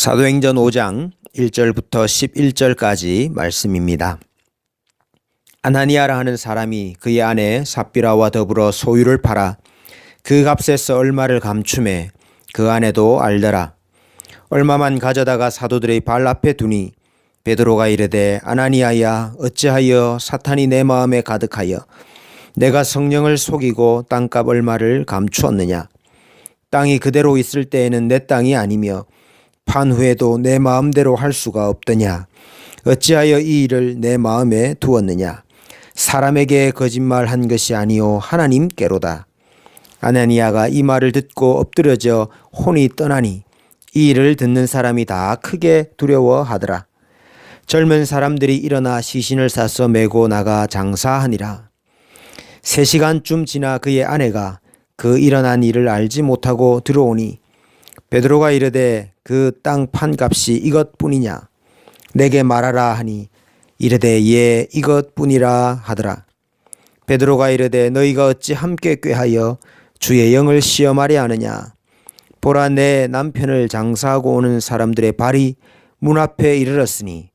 사도행전 5장 1절부터 11절까지 말씀입니다. 아나니아라 하는 사람이 그의 아내 삽비라와 더불어 소유를 팔아 그 값에서 얼마를 감추매 그 아내도 알더라. 얼마만 가져다가 사도들의 발 앞에 두니 베드로가 이르되 아나니아야 어찌하여 사탄이 내 마음에 가득하여 내가 성령을 속이고 땅값 얼마를 감추었느냐. 땅이 그대로 있을 때에는 내 땅이 아니며 판 후에도 내 마음대로 할 수가 없더냐. 어찌하여 이 일을 내 마음에 두었느냐. 사람에게 거짓말한 것이 아니요 하나님께로다. 아나니아가 이 말을 듣고 엎드려져 혼이 떠나니 이 일을 듣는 사람이 다 크게 두려워하더라. 젊은 사람들이 일어나 시신을 싸서 메고 나가 장사하니라. 3시간쯤 지나 그의 아내가 그 일어난 일을 알지 못하고 들어오니 베드로가 이르되 그 땅 판값이 이것뿐이냐. 내게 말하라 하니 이르되 예 이것뿐이라 하더라. 베드로가 이르되 너희가 어찌 함께 꾀하여 주의 영을 시험하려 하느냐. 보라 내 남편을 장사하고 오는 사람들의 발이 문 앞에 이르렀으니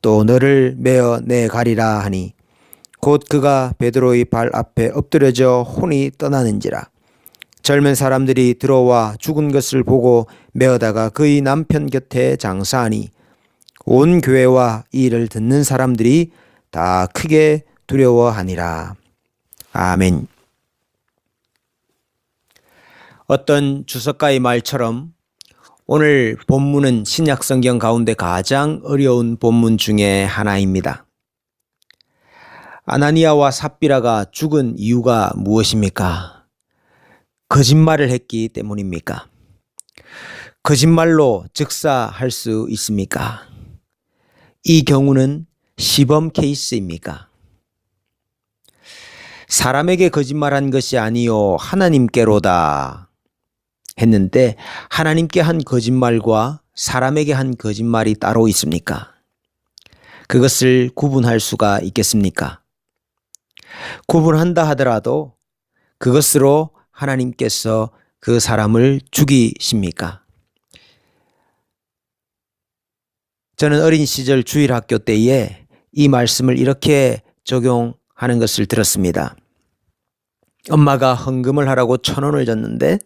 또 너를 메어 내 가리라 하니 곧 그가 베드로의 발 앞에 엎드려져 혼이 떠나는지라. 젊은 사람들이 들어와 죽은 것을 보고 메어다가 그의 남편 곁에 장사하니 온 교회와 이 일을 듣는 사람들이 다 크게 두려워하니라. 아멘. 어떤 주석가의 말처럼 오늘 본문은 신약성경 가운데 가장 어려운 본문 중에 하나입니다. 아나니아와 삽비라가 죽은 이유가 무엇입니까? 거짓말을 했기 때문입니까? 거짓말로 즉사할 수 있습니까? 이 경우는 시범 케이스입니까? 사람에게 거짓말한 것이 아니요 하나님께로다 했는데 하나님께 한 거짓말과 사람에게 한 거짓말이 따로 있습니까? 그것을 구분할 수가 있겠습니까? 구분한다 하더라도 그것으로 하나님께서 그 사람을 죽이십니까? 저는 어린 시절 주일학교 때에 이 말씀을 이렇게 적용하는 것을 들었습니다. 엄마가 헌금을 하라고 1,000원을 줬는데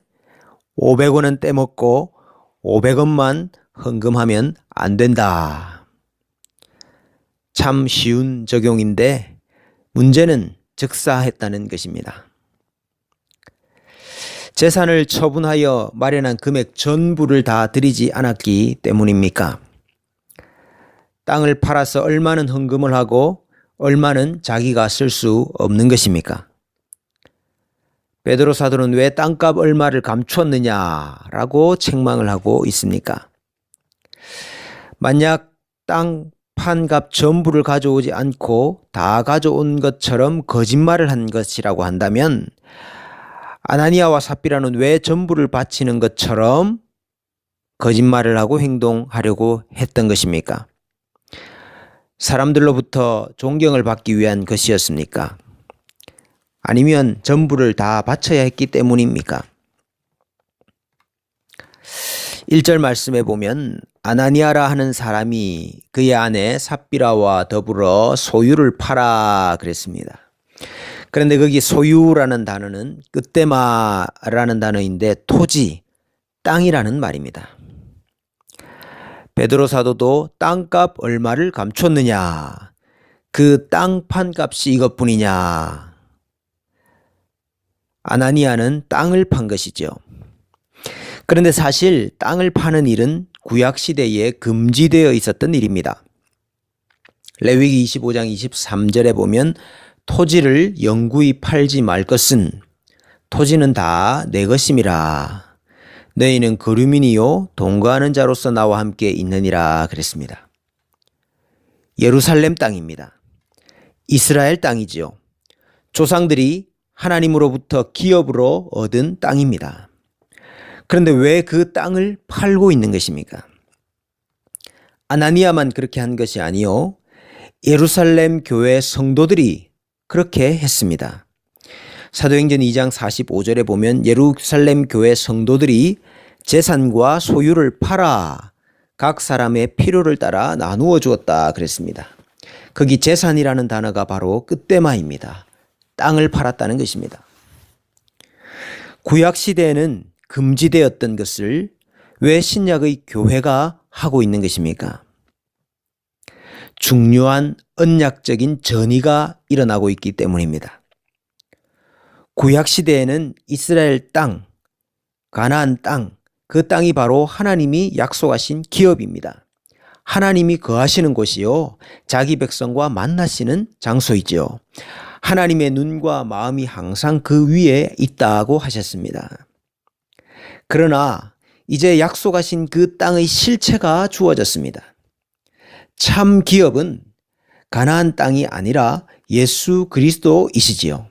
500원은 떼먹고 500원만 헌금하면 안 된다. 참 쉬운 적용인데 문제는 즉사했다는 것입니다. 재산을 처분하여 마련한 금액 전부를 다 드리지 않았기 때문입니까? 땅을 팔아서 얼마는 헌금을 하고 얼마는 자기가 쓸 수 없는 것입니까? 베드로 사도는 왜 땅값 얼마를 감추었느냐라고 책망을 하고 있습니까? 만약 땅 판값 전부를 가져오지 않고 다 가져온 것처럼 거짓말을 한 것이라고 한다면 아나니아와 삽비라는 왜 전부를 바치는 것처럼 거짓말을 하고 행동하려고 했던 것입니까? 사람들로부터 존경을 받기 위한 것이었습니까? 아니면 전부를 다 바쳐야 했기 때문입니까? 1절 말씀에 보면 아나니아라 하는 사람이 그의 아내 삽비라와 더불어 소유를 팔아 그랬습니다. 그런데 거기 소유라는 단어는 끄테마라는 단어인데 토지, 땅이라는 말입니다. 베드로 사도도 땅값 얼마를 감췄느냐, 그 땅 판값이 이것뿐이냐. 아나니아는 땅을 판 것이죠. 그런데 사실 땅을 파는 일은 구약시대에 금지되어 있었던 일입니다. 레위기 25장 23절에 보면 토지를 영구히 팔지 말 것은 토지는 다 내 것임이라. 너희는 거류민이요 동거하는 자로서 나와 함께 있느니라 그랬습니다. 예루살렘 땅입니다. 이스라엘 땅이지요. 조상들이 하나님으로부터 기업으로 얻은 땅입니다. 그런데 왜 그 땅을 팔고 있는 것입니까? 아나니아만 그렇게 한 것이 아니요 예루살렘 교회 성도들이 그렇게 했습니다. 사도행전 2장 45절에 보면 예루살렘 교회 성도들이 재산과 소유를 팔아 각 사람의 필요를 따라 나누어 주었다 그랬습니다. 거기 재산이라는 단어가 바로 끝대마입니다. 땅을 팔았다는 것입니다. 구약 시대에는 금지되었던 것을 왜 신약의 교회가 하고 있는 것입니까? 중요한 언약적인 전이가 일어나고 있기 때문입니다. 구약 시대에는 이스라엘 땅, 가나안 땅, 그 땅이 바로 하나님이 약속하신 기업입니다. 하나님이 거하시는 곳이요, 자기 백성과 만나시는 장소이죠. 하나님의 눈과 마음이 항상 그 위에 있다고 하셨습니다. 그러나 이제 약속하신 그 땅의 실체가 주어졌습니다. 참 기업은 가나안 땅이 아니라 예수 그리스도이시지요.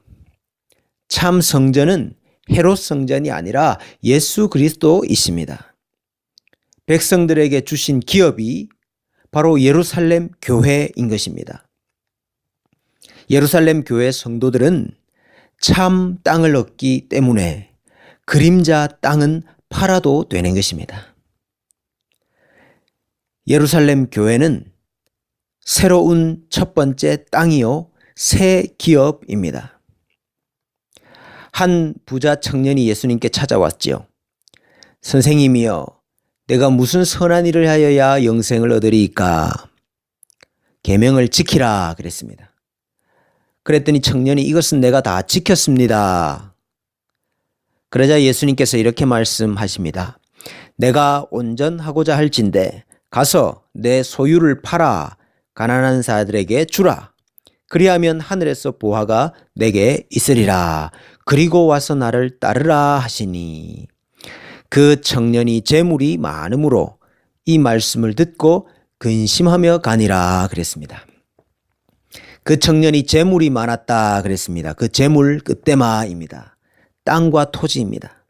참 성전은 헤롯 성전이 아니라 예수 그리스도이십니다. 백성들에게 주신 기업이 바로 예루살렘 교회인 것입니다. 예루살렘 교회 성도들은 참 땅을 얻기 때문에 그림자 땅은 팔아도 되는 것입니다. 예루살렘 교회는 새로운 첫 번째 땅이요, 새 기업입니다. 한 부자 청년이 예수님께 찾아왔지요. 선생님이여, 내가 무슨 선한 일을 하여야 영생을 얻으리이까? 계명을 지키라 그랬습니다. 그랬더니 청년이 이것은 내가 다 지켰습니다. 그러자 예수님께서 이렇게 말씀하십니다. 내가 온전하고자 할진대 가서 내 소유를 팔아 가난한 자들에게 주라. 그리하면 하늘에서 보화가 내게 있으리라. 그리고 와서 나를 따르라 하시니, 그 청년이 재물이 많음으로 이 말씀을 듣고 근심하며 가니라 그랬습니다. 그 청년이 재물이 많았다 그랬습니다. 그 재물 끝대마입니다. 땅과 토지입니다.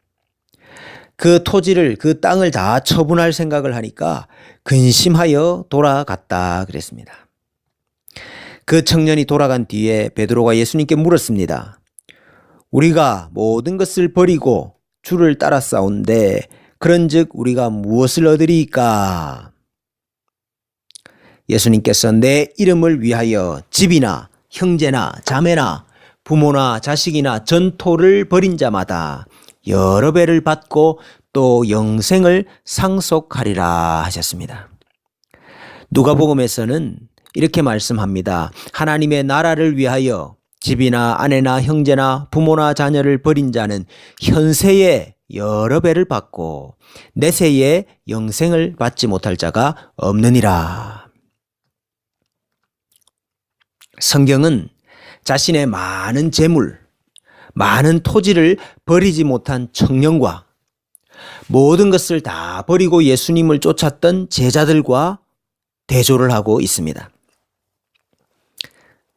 그 토지를, 그 땅을 다 처분할 생각을 하니까 근심하여 돌아갔다 그랬습니다. 그 청년이 돌아간 뒤에 베드로가 예수님께 물었습니다. 우리가 모든 것을 버리고 주를 따라 싸운데 그런즉 우리가 무엇을 얻으리이까? 예수님께서 내 이름을 위하여 집이나 형제나 자매나 부모나 자식이나 전토를 벌인 자마다 여러 배를 받고 또 영생을 상속하리라 하셨습니다. 누가복음에서는 이렇게 말씀합니다. 하나님의 나라를 위하여 집이나 아내나 형제나 부모나 자녀를 버린 자는 현세에 여러 배를 받고 내세에 영생을 받지 못할 자가 없느니라. 성경은 자신의 많은 재물, 많은 토지를 버리지 못한 청년과 모든 것을 다 버리고 예수님을 쫓았던 제자들과 대조를 하고 있습니다.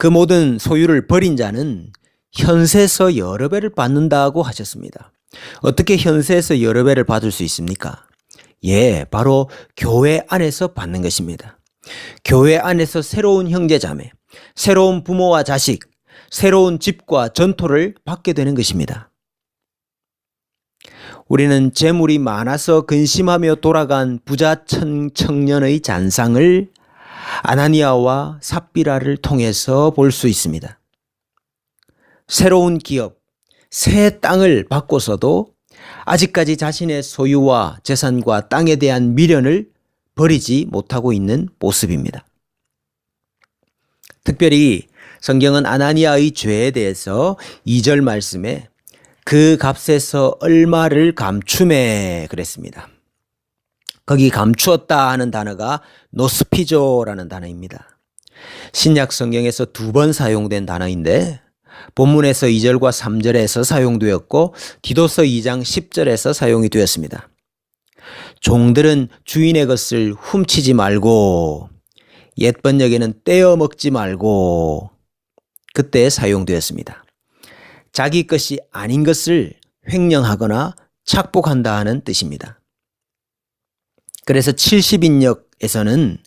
그 모든 소유를 버린 자는 현세에서 여러 배를 받는다고 하셨습니다. 어떻게 현세에서 여러 배를 받을 수 있습니까? 예, 바로 교회 안에서 받는 것입니다. 교회 안에서 새로운 형제자매, 새로운 부모와 자식, 새로운 집과 전토를 받게 되는 것입니다. 우리는 재물이 많아서 근심하며 돌아간 부자 청년의 잔상을 아나니아와 삽비라를 통해서 볼 수 있습니다. 새로운 기업, 새 땅을 받고서도 아직까지 자신의 소유와 재산과 땅에 대한 미련을 버리지 못하고 있는 모습입니다. 특별히 성경은 아나니아의 죄에 대해서 2절 말씀에 그 값에서 얼마를 감춤해 그랬습니다. 거기 감추었다 하는 단어가 노스피조라는 단어입니다. 신약 성경에서 2번 사용된 단어인데 본문에서 2절과 3절에서 사용되었고 디도서 2장 10절에서 사용이 되었습니다. 종들은 주인의 것을 훔치지 말고, 옛 번역에는 떼어 먹지 말고, 그때 사용되었습니다. 자기 것이 아닌 것을 횡령하거나 착복한다 하는 뜻입니다. 그래서 70인역에서는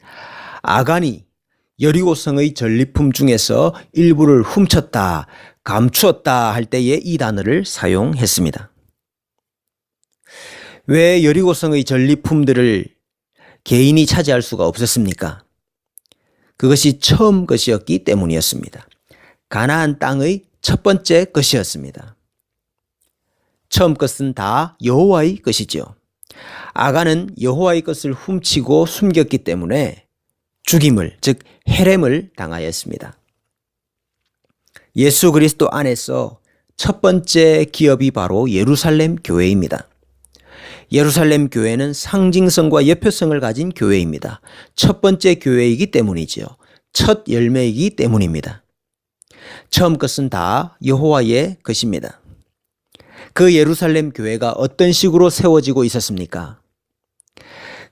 아간이 여리고성의 전리품 중에서 일부를 훔쳤다, 감추었다 할 때에 이 단어를 사용했습니다. 왜 여리고성의 전리품들을 개인이 차지할 수가 없었습니까? 그것이 처음 것이었기 때문이었습니다. 가나안 땅의 첫 번째 것이었습니다. 처음 것은 다 여호와의 것이죠. 아간은 여호와의 것을 훔치고 숨겼기 때문에 죽임을, 즉 헤렘을 당하였습니다. 예수 그리스도 안에서 첫 번째 기업이 바로 예루살렘 교회입니다. 예루살렘 교회는 상징성과 예표성을 가진 교회입니다. 첫 번째 교회이기 때문이죠. 첫 열매이기 때문입니다. 처음 것은 다 여호와의 것입니다. 그 예루살렘 교회가 어떤 식으로 세워지고 있었습니까?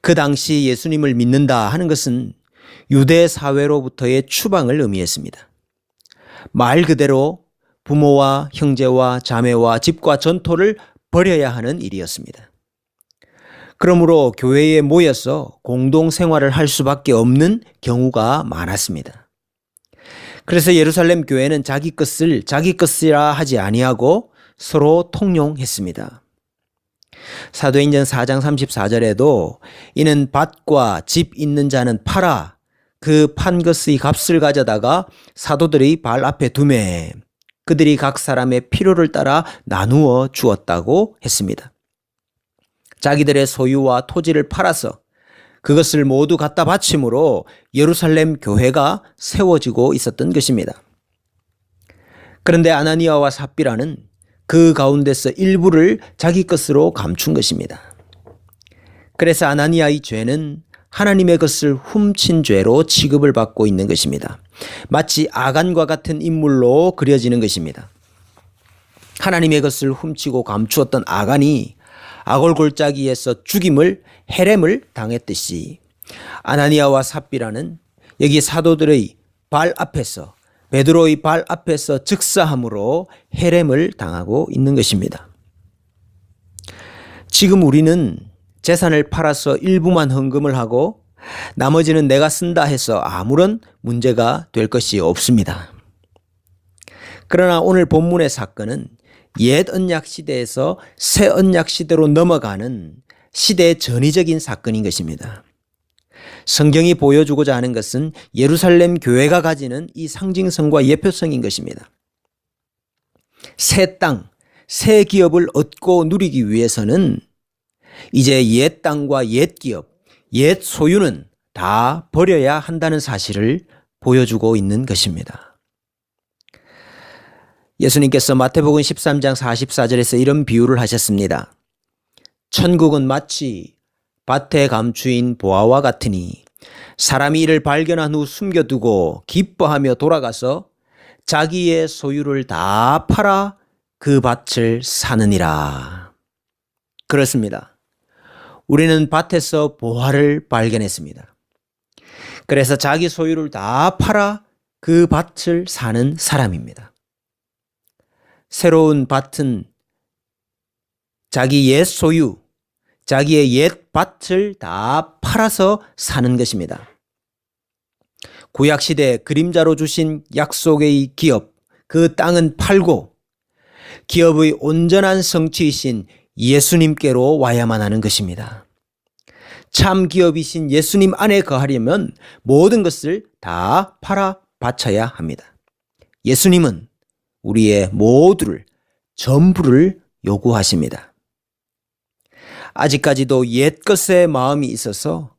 그 당시 예수님을 믿는다 하는 것은 유대 사회로부터의 추방을 의미했습니다. 말 그대로 부모와 형제와 자매와 집과 전토를 버려야 하는 일이었습니다. 그러므로 교회에 모여서 공동생활을 할 수밖에 없는 경우가 많았습니다. 그래서 예루살렘 교회는 자기 것을 자기 것이라 하지 아니하고 서로 통용했습니다. 사도행전 4장 34절에도 이는 밭과 집 있는 자는 팔아 그 판 것의 값을 가져다가 사도들의 발 앞에 두매 그들이 각 사람의 필요를 따라 나누어 주었다고 했습니다. 자기들의 소유와 토지를 팔아서 그것을 모두 갖다 바침으로 예루살렘 교회가 세워지고 있었던 것입니다. 그런데 아나니아와 삽비라는 그 가운데서 일부를 자기 것으로 감춘 것입니다. 그래서 아나니아의 죄는 하나님의 것을 훔친 죄로 취급을 받고 있는 것입니다. 마치 아간과 같은 인물로 그려지는 것입니다. 하나님의 것을 훔치고 감추었던 아간이 아골골짜기에서 죽임을 헤렘을 당했듯이 아나니아와 삽비라는 여기 사도들의 발 앞에서 베드로의 발 앞에서 즉사함으로 헤렘을 당하고 있는 것입니다. 지금 우리는 재산을 팔아서 일부만 헌금을 하고 나머지는 내가 쓴다 해서 아무런 문제가 될 것이 없습니다. 그러나 오늘 본문의 사건은 옛 언약 시대에서 새 언약 시대로 넘어가는 시대의 전위적인 사건인 것입니다. 성경이 보여주고자 하는 것은 예루살렘 교회가 가지는 이 상징성과 예표성인 것입니다. 새 땅, 새 기업을 얻고 누리기 위해서는 이제 옛 땅과 옛 기업, 옛 소유는 다 버려야 한다는 사실을 보여주고 있는 것입니다. 예수님께서 마태복음 13장 44절에서 이런 비유를 하셨습니다. 천국은 마치 밭에 감추인 보화와 같으니 사람이 이를 발견한 후 숨겨두고 기뻐하며 돌아가서 자기의 소유를 다 팔아 그 밭을 사느니라. 그렇습니다. 우리는 밭에서 보화를 발견했습니다. 그래서 자기 소유를 다 팔아 그 밭을 사는 사람입니다. 새로운 밭은 자기 옛 소유, 자기의 옛 밭을 다 팔아서 사는 것입니다. 구약시대 그림자로 주신 약속의 기업, 그 땅은 팔고 기업의 온전한 성취이신 예수님께로 와야만 하는 것입니다. 참 기업이신 예수님 안에 거하려면 모든 것을 다 팔아 바쳐야 합니다. 예수님은 우리의 모두를, 전부를 요구하십니다. 아직까지도 옛것에 마음이 있어서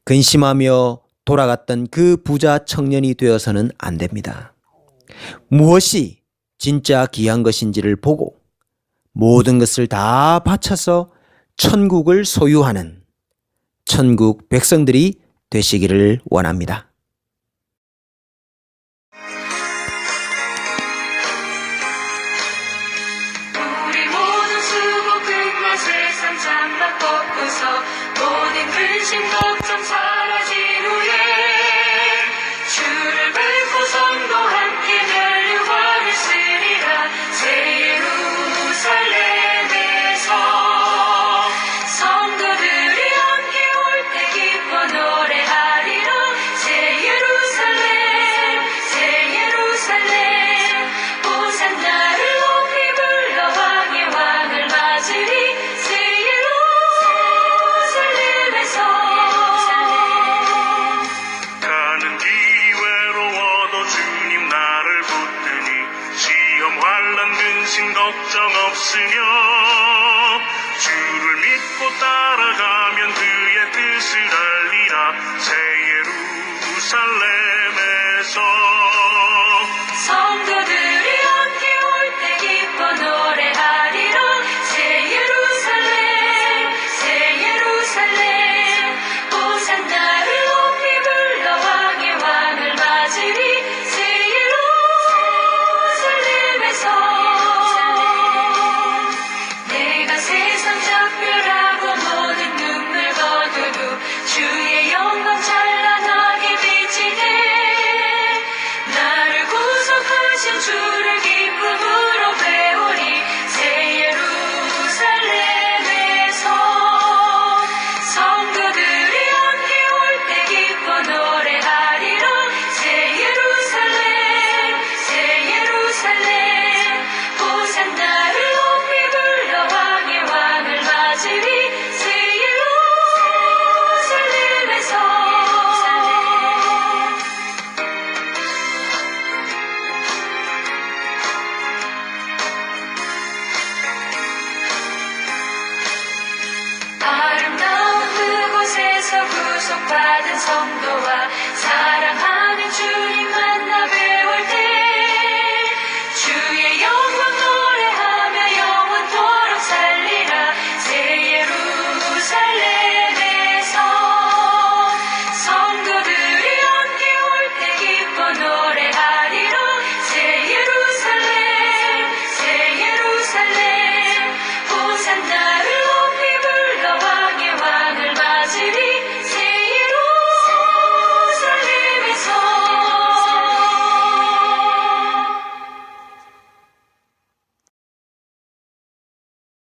근심하며 돌아갔던 그 부자 청년이 되어서는 안 됩니다. 무엇이 진짜 귀한 것인지를 보고 모든 것을 다 바쳐서 천국을 소유하는 천국 백성들이 되시기를 원합니다. 우리 모두 수고끝난 세상 장막 걷고서 모든 근심 걱정 사라진 후에 주를 뵙고 성도 함께 멸류관을 쓰리라. 새 예루살렘에서 성도들이 함께 올 때 기뻐 노래하리라. 새 예루살렘 새 예루살렘 호산나를 높이 불러 왕의 왕을 맞으리. 새 예루살렘에서 근심 걱정 없으며 주를 믿고 따라가면 그의 뜻을 알리라. 새 예루살렘에서 성도들이 함께 올 때 기뻐 노래하리라. 새 예루살렘 호산나를 높이 불러 왕의 왕을 맞으리. 새 예루살렘에서 내가 세상 작별하고 모든 눈물 거두고 주의 영광 찬란하게 비치네. 나를 구속하신 주를 기쁨으로 배우리. 새 예루살렘에서 성도들이 함께 올 때 기뻐 노래하리라. 새 예루살렘 호산나를 높이 불러 왕의 왕을 맞으리. 새 예루살렘에서 아름다운 그곳에서 구속받은 성도와